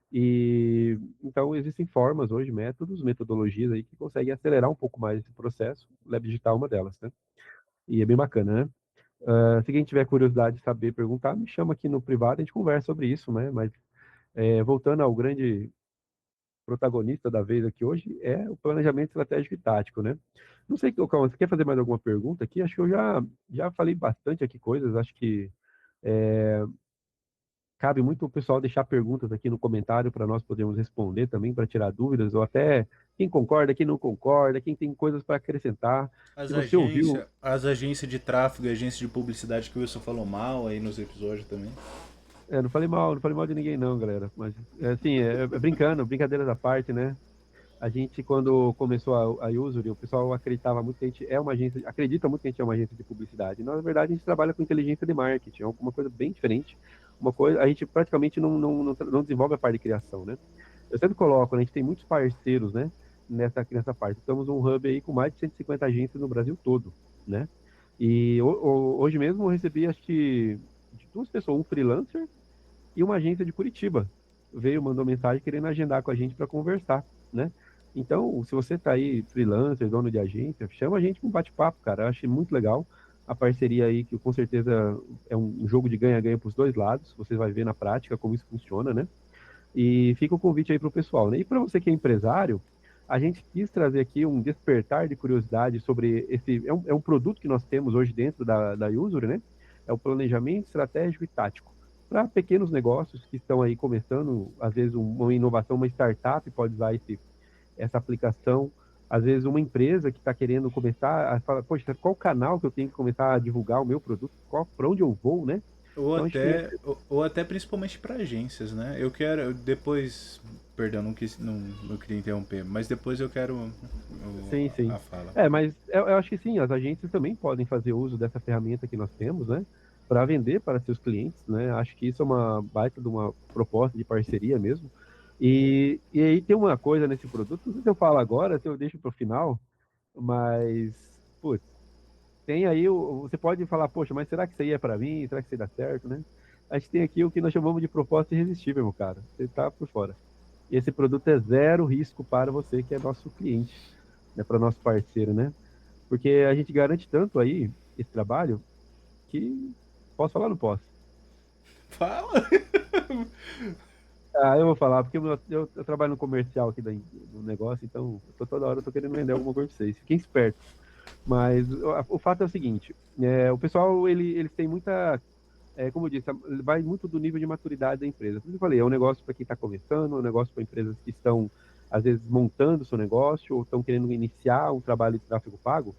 E então existem formas hoje, métodos, metodologias aí que conseguem acelerar um pouco mais esse processo. O Lab Digital é uma delas, né? E é bem bacana, né? Se quem tiver curiosidade de saber, perguntar, me chama aqui no privado, a gente conversa sobre isso, né? Mas voltando ao grande protagonista da vez aqui hoje, é o planejamento estratégico e tático, né? Não sei, Calma, você quer fazer mais alguma pergunta aqui? Acho que eu já falei bastante aqui coisas, acho que cabe muito o pessoal deixar perguntas aqui no comentário para nós podermos responder também, para tirar dúvidas, ou até quem concorda, quem não concorda, quem tem coisas para acrescentar. Se você ouviu, As agências de tráfego e agências de publicidade que o Wilson falou mal aí nos episódios também. não falei mal de ninguém não, galera, mas assim, brincando, brincadeiras à parte, né? A gente, quando começou a Usury, o pessoal acreditava muito que a gente é uma agência, acredita muito que a gente é uma agência de publicidade. Na verdade, a gente trabalha com inteligência de marketing, é uma coisa bem diferente. Uma coisa, a gente praticamente não desenvolve a parte de criação, né? Eu sempre coloco, né, a gente tem muitos parceiros, né, nessa parte. Estamos um hub aí com mais de 150 agências no Brasil todo, né? E hoje mesmo eu recebi, acho que, de duas pessoas, um freelancer e uma agência de Curitiba. Mandou mensagem querendo agendar com a gente para conversar, né? Então, se você está aí, freelancer, dono de agência, chama a gente para um bate-papo, cara. Eu achei muito legal a parceria aí, que com certeza é um jogo de ganha-ganha para os dois lados. Você vai ver na prática como isso funciona, né? E fica o convite aí para o pessoal, né? E para você que é empresário, a gente quis trazer aqui um despertar de curiosidade sobre esse. É um produto que nós temos hoje dentro da Usury, né? É o planejamento estratégico e tático. Para pequenos negócios que estão aí começando, às vezes uma inovação, uma startup pode usar essa aplicação. Às vezes uma empresa que está querendo começar a falar, poxa, qual canal que eu tenho que começar a divulgar o meu produto? Para onde eu vou, né? Então a gente tem Ou até principalmente para agências, né? Eu quero depois, perdão, não queria interromper, mas depois eu quero Sim, sim. a fala. Mas eu acho que sim, as agências também podem fazer uso dessa ferramenta que nós temos, né? Para vender para seus clientes, né? Acho que isso é uma baita de uma proposta de parceria mesmo. E aí tem uma coisa nesse produto, não sei se eu falo agora, se eu deixo para o final, mas, putz, tem aí, você pode falar, poxa, mas será que isso aí é para mim? Será que isso aí dá certo, né? A gente tem aqui o que nós chamamos de proposta irresistível, meu cara. Você tá por fora. E esse produto é zero risco para você que é nosso cliente, né, para nosso parceiro, né? Porque a gente garante tanto aí esse trabalho que posso falar ou não posso? Fala! Ah, eu vou falar, porque eu trabalho no comercial aqui do negócio, então toda hora eu tô querendo vender alguma coisa pra vocês. Fiquem espertos. Mas o fato é o seguinte, o pessoal, eles têm muita, como eu disse, vai muito do nível de maturidade da empresa. Como eu falei, é um negócio para quem está começando, é um negócio para empresas que estão, às vezes, montando seu negócio ou estão querendo iniciar um trabalho de tráfego pago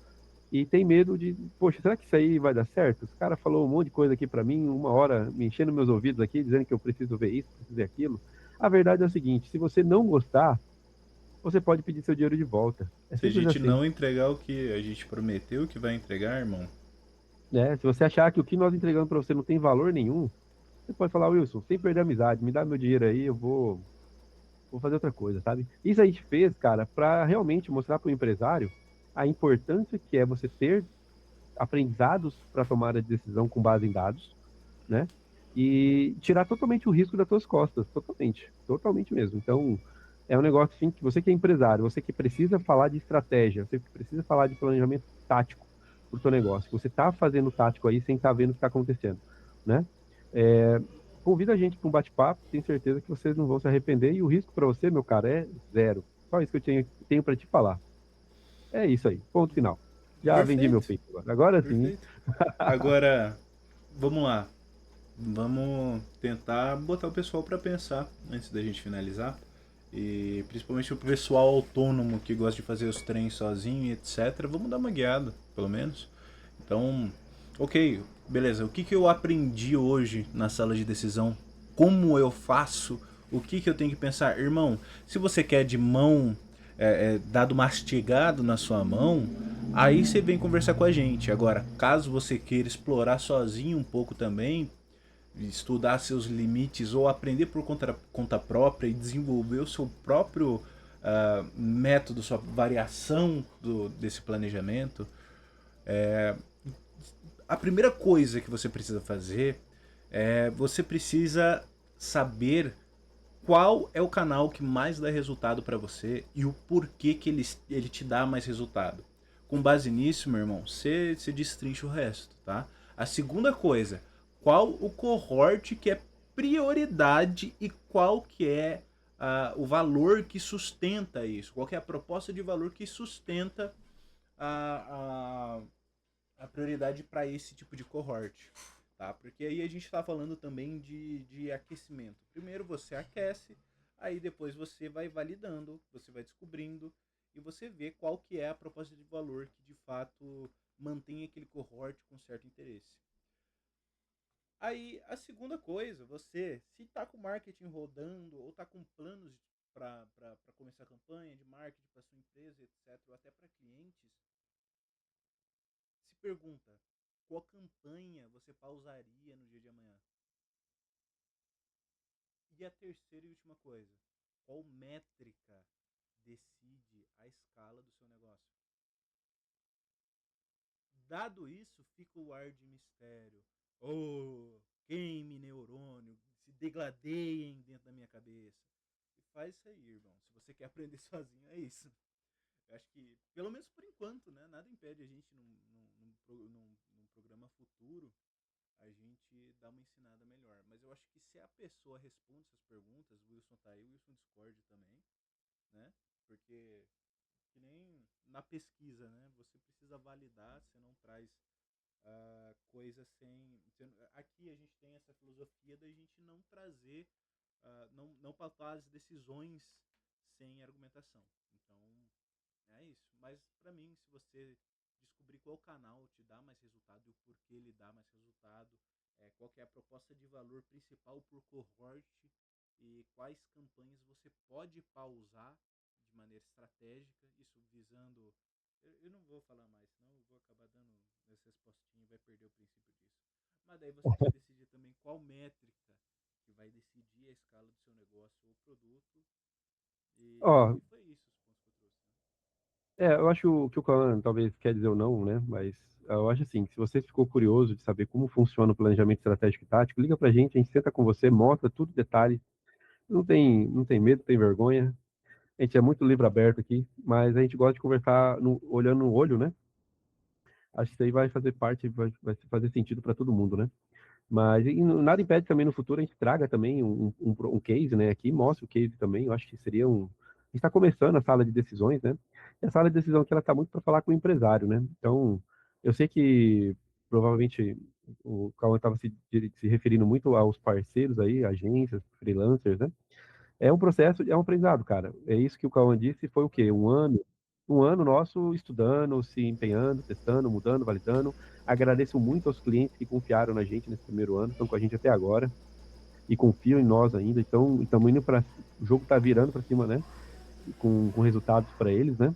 e tem medo de, poxa, será que isso aí vai dar certo? Os cara falou um monte de coisa aqui para mim, uma hora me enchendo meus ouvidos aqui, dizendo que eu preciso ver isso, preciso ver aquilo. A verdade é o seguinte, se você não gostar, você pode pedir seu dinheiro de volta. É Se a simples gente assim. não entregar o que a gente prometeu que vai entregar, irmão, Né? Se você achar que o que nós entregamos para você não tem valor nenhum, você pode falar, Wilson, sem perder a amizade, me dá meu dinheiro aí, eu vou fazer outra coisa, sabe? Isso a gente fez, cara, para realmente mostrar para o empresário a importância que é você ter aprendizados para tomar a decisão com base em dados, né? E tirar totalmente o risco das suas costas, totalmente, totalmente mesmo. Então, é um negócio assim que você que é empresário, você que precisa falar de estratégia, você que precisa falar de planejamento tático para o seu negócio, você está fazendo tático aí sem estar vendo o que está acontecendo, né? É, convida a gente para um bate-papo, tenho certeza que vocês não vão se arrepender e o risco para você, meu cara, é zero. Só isso que eu tenho para te falar. É isso aí, ponto final. Já vendi meu perfeito, peito agora. Agora sim. perfeito. Agora, vamos lá. Vamos tentar botar o pessoal para pensar antes da gente finalizar. E principalmente o pessoal autônomo que gosta de fazer os treinos sozinho e etc. Vamos dar uma guiada, pelo menos. Então, ok, beleza. O que, que eu aprendi hoje na sala de decisão? Como eu faço? O que, que eu tenho que pensar? Irmão, se você quer de mão, dado mastigado na sua mão, aí você vem conversar com a gente. Agora, caso você queira explorar sozinho um pouco também, estudar seus limites ou aprender por conta própria e desenvolver o seu próprio método, sua variação desse planejamento, a primeira coisa que você precisa fazer é você precisa saber qual é o canal que mais dá resultado para você e o porquê que ele te dá mais resultado. Com base nisso, meu irmão, você destrincha o resto, tá? A segunda coisa, qual o cohort que é prioridade e qual que é o valor que sustenta isso? Qual que é a proposta de valor que sustenta a, a prioridade para esse tipo de cohort? Tá? Porque aí a gente está falando também de aquecimento. Primeiro você aquece, aí depois você vai validando, você vai descobrindo e você vê qual que é a proposta de valor que de fato mantém aquele cohort com certo interesse. Aí a segunda coisa, você, se tá com marketing rodando ou tá com planos para começar a campanha de marketing para sua empresa, etc, ou até para clientes, se pergunta qual campanha você pausaria no dia de amanhã. E a terceira e última coisa, qual métrica decide a escala do seu negócio? Dado isso, fica o ar de mistério. Oh, queime neurônio, se degladeiem dentro da minha cabeça. E faz isso aí, irmão. Se você quer aprender sozinho, é isso. Eu acho que, pelo menos por enquanto, né? Nada impede a gente, num programa futuro, a gente dar uma ensinada melhor. Mas eu acho que se a pessoa responde essas perguntas, o Wilson tá aí, o Wilson discorde também, né? Porque, que nem na pesquisa, né? Você precisa validar, você não traz coisa sem. Aqui a gente tem essa filosofia da gente não trazer, não pautar as decisões sem argumentação. Então, é isso. Mas para mim, se você descobrir qual canal te dá mais resultado e o porquê ele dá mais resultado, qual que é a proposta de valor principal por cohort e quais campanhas você pode pausar de maneira estratégica, isso visando. Eu não vou falar mais, senão eu vou acabar dando essa respostinha e vai perder o princípio disso. Mas daí você vai decidir também qual métrica que vai decidir a escala do seu negócio ou produto. Ó, E foi isso os pontos que eu trouxe. Né? eu acho que o Cauã talvez quer dizer ou não, né? Mas eu acho assim, se você ficou curioso de saber como funciona o planejamento estratégico e tático, liga pra gente, a gente senta com você, mostra tudo detalhe. Não tem medo, não tem vergonha. A gente é muito livro aberto aqui, mas a gente gosta de conversar olhando no olho, né? Acho que isso aí vai fazer parte, vai fazer sentido para todo mundo, né? Mas nada impede também no futuro a gente traga também um case, né? Aqui mostra o case também. Eu acho que seria um. A gente está começando a sala de decisões, né? E a sala de decisão aqui ela está muito para falar com o empresário, né? Então, eu sei que provavelmente o Cauã estava se referindo muito aos parceiros aí, agências, freelancers, né? É um processo, é um aprendizado, cara. É isso que o Cauã disse, foi o quê? Um ano nosso estudando, se empenhando, testando, mudando, validando. Agradeço muito aos clientes que confiaram na gente nesse primeiro ano, estão com a gente até agora e confiam em nós ainda. Então, estamos indo para o jogo está virando para cima, né? Com resultados para eles, né?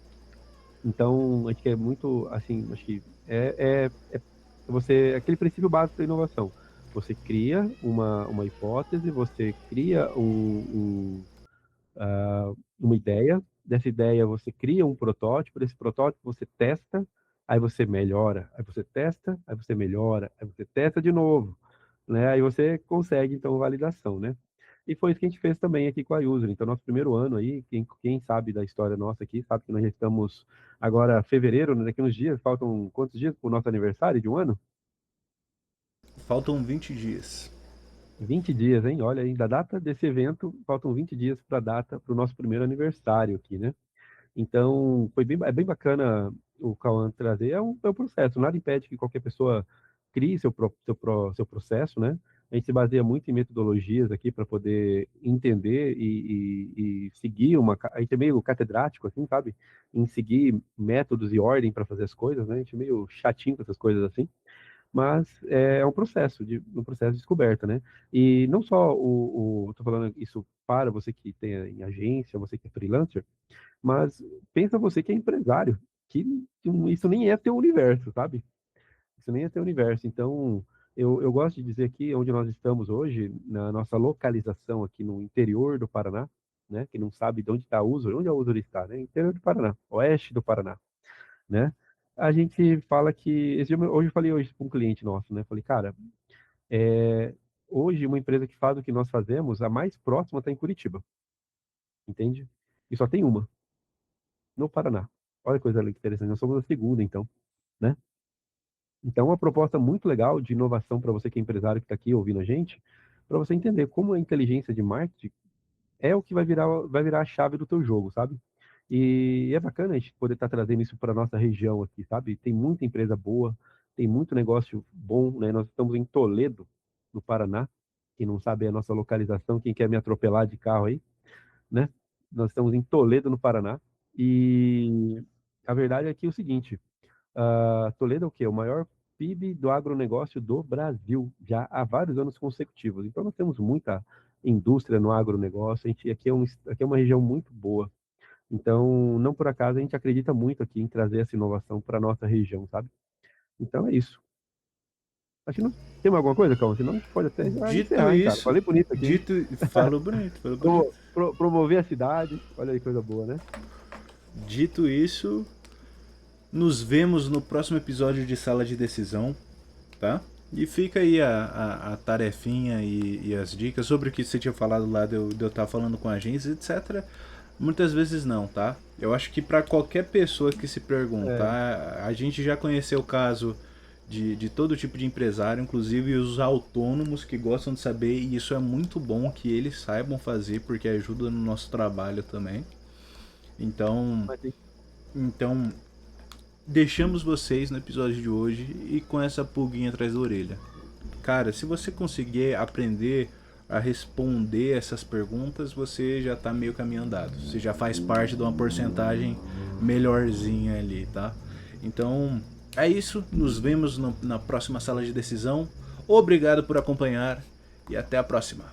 Então, a gente quer muito, assim, acho que aquele princípio básico da inovação. Você cria uma hipótese, você cria uma ideia, dessa ideia você cria um protótipo, desse protótipo você testa, aí você melhora, aí você testa, aí você melhora, aí você testa de novo, né? Aí você consegue, então, validação, né? E foi isso que a gente fez também aqui com a User. Então, nosso primeiro ano aí, quem sabe da história nossa aqui, sabe que nós já estamos agora fevereiro, né? Daqui uns dias, faltam quantos dias para o nosso aniversário de um ano? Faltam 20 dias. 20 dias, hein? Olha aí, da data desse evento, faltam 20 dias para a data, para o nosso primeiro aniversário aqui, né? Então, é bem bacana o Cauã trazer. É um processo, nada impede que qualquer pessoa crie seu processo, né? A gente se baseia muito em metodologias aqui para poder entender e seguir a gente é meio catedrático, assim, sabe? Em seguir métodos e ordem para fazer as coisas, né? A gente é meio chatinho com essas coisas assim, mas é um processo de descoberta, né? E não só tô falando isso para você que tem em agência, você que é freelancer, mas pensa você que é empresário, que isso nem é teu universo, sabe? Isso nem é teu universo. Então, eu gosto de dizer aqui, onde nós estamos hoje, na nossa localização aqui no interior do Paraná, né? Que não sabe de onde está a Usor, onde a Usor está, né? Interior do Paraná, oeste do Paraná, né? A gente fala que, hoje eu falei hoje com um cliente nosso, né? Falei, cara, é, hoje uma empresa que faz o que nós fazemos, a mais próxima está em Curitiba, entende? E só tem uma, no Paraná. Olha que coisa interessante, nós somos a segunda, então, né? Então, uma proposta muito legal de inovação para você que é empresário que está aqui ouvindo a gente, para você entender como a inteligência de marketing é o que vai virar a chave do teu jogo, sabe? E é bacana a gente poder estar trazendo isso para nossa região aqui, sabe? Tem muita empresa boa, tem muito negócio bom, né? Nós estamos em Toledo, no Paraná. Quem não sabe é a nossa localização, quem quer me atropelar de carro aí, né? Nós estamos em Toledo, no Paraná. E a verdade é que é o seguinte, Toledo é o quê? O maior PIB do agronegócio do Brasil, já há vários anos consecutivos. Então, nós temos muita indústria no agronegócio, aqui é uma região muito boa. Então, não por acaso, a gente acredita muito aqui em trazer essa inovação para a nossa região, sabe? Então, é isso. Acho que não tem mais alguma coisa, Calma? Senão a gente pode até já Dito encerrar, hein, cara? isso, Falei bonito aqui, hein? falou bonito, falou bonito. Promover a cidade, olha aí, coisa boa, né? Dito isso, nos vemos no próximo episódio de Sala de Decisão, tá? E fica aí a tarefinha e as dicas sobre o que você tinha falado lá de eu estar falando com agências, etc. Muitas vezes não, tá? Eu acho que para qualquer pessoa que se É, perguntar, a gente já conheceu o caso de todo tipo de empresário, inclusive os autônomos que gostam de saber, e isso é muito bom que eles saibam fazer, porque ajuda no nosso trabalho também. Então, mas tem- então deixamos vocês no episódio de hoje e com essa pulguinha atrás da orelha. Cara, se você conseguir aprender a responder essas perguntas, você já tá meio caminho andado. Você já faz parte de uma porcentagem melhorzinha ali, tá? Então, é isso. Nos vemos na próxima sala de decisão. Obrigado por acompanhar e até a próxima.